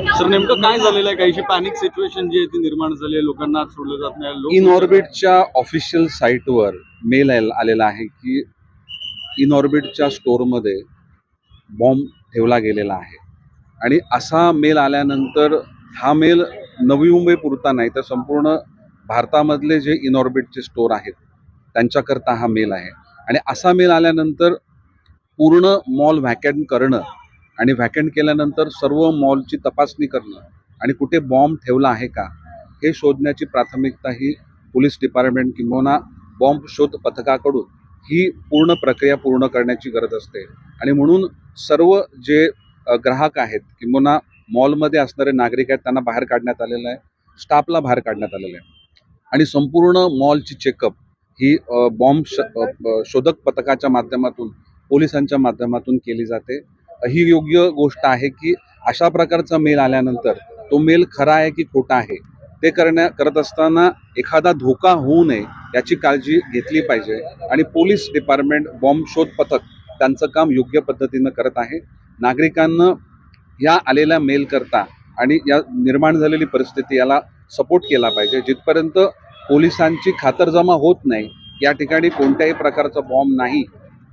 Sir नेमकं काय झालेलं आहे? काहीशी पॅनिक सिच्युएशन जी आहे ती निर्माण झाली आहे, लोकांना आत सोडलं जात नाही. इन ऑर्बिटच्या ऑफिशियल साईटवर मेल आलेला आहे की इन ऑर्बिटच्या स्टोअरमध्ये बॉम्ब ठेवला गेलेला आहे. आणि असा मेल आल्यानंतर हा मेल नवी मुंबई पुरता नाही तर संपूर्ण भारतामधले जे इन ऑर्बिटचे स्टोअर आहेत त्यांच्याकरता हा मेल आहे. आणि असा मेल आल्यानंतर पूर्ण मॉल व्हॅकंट करणं आणि व्हॅकंट केल्यानंतर सर्व मॉलची तपासणी करणं आणि कुठे बॉम्ब ठेवला आहे का हे शोधण्याची प्राथमिकता ही पोलीस डिपार्टमेंट किंवा बॉम्ब शोध पथकाकडून ही पूर्ण प्रक्रिया पूर्ण करण्याची गरज असते. आणि म्हणून सर्व जे ग्राहक आहेत किंवा मॉलमध्ये असणारे नागरिक आहेत त्यांना बाहेर काढण्यात आलेलं आहे, स्टाफला बाहेर काढण्यात आलेलं आहे. आणि संपूर्ण मॉलची चेकअप ही बॉम्ब शोधक पथकाच्या माध्यमातून पोलिसांच्या माध्यमातून केली जाते. ही योग्य गोष्ट आहे की अशा प्रकारचा मेल आल्यानंतर तो मेल खरा आहे की खोटा आहे ते करत असताना एखादा धोका होऊ नये याची काळजी घेतली पाहिजे. आणि पोलीस डिपार्टमेंट बॉम्ब शोध पथक त्यांचं काम योग्य पद्धतीनं करत आहे. नागरिकांना या आलेल्या मेल करता आणि या निर्माण झालेली परिस्थिती याला सपोर्ट केला पाहिजे. जिथपर्यंत पोलिसांची खातरजमा होत नाही, या ठिकाणी कोणत्याही प्रकारचा बॉम्ब नाही,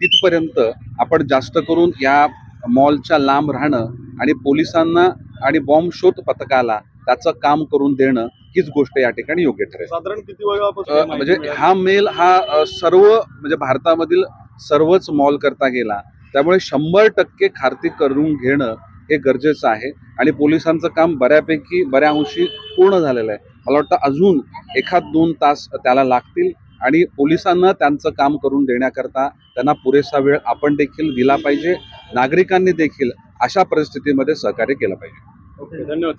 तिथपर्यंत आपण जास्त करून या मॉलच्या लांब राहणं आणि पोलिसांना आणि बॉम्ब शोध पथकाला त्याचं काम करून देणं हीच गोष्ट या ठिकाणी योग्य ठरेल. साधारण किती वेळापासून म्हणजे हा मेल हा सर्व म्हणजे भारतामधील सर्वच मॉल करता गेला, त्यामुळे 100% खात्री करून घेणं हे गरजेचं आहे. आणि पोलिसांचं काम बऱ्या अंशी पूर्ण झालेलं आहे. मला वाटतं अजून 1-2 तास त्याला लागतील. आणि पोलिसांना त्यांचं काम करून देण्याकरता त्यांना पुरेसा वेळ आपण देखील दिला पाहिजे. नागरिकांनी देखील अशा परिस्थितीमध्ये सहकार्य केलं पाहिजे. ओके, धन्यवाद.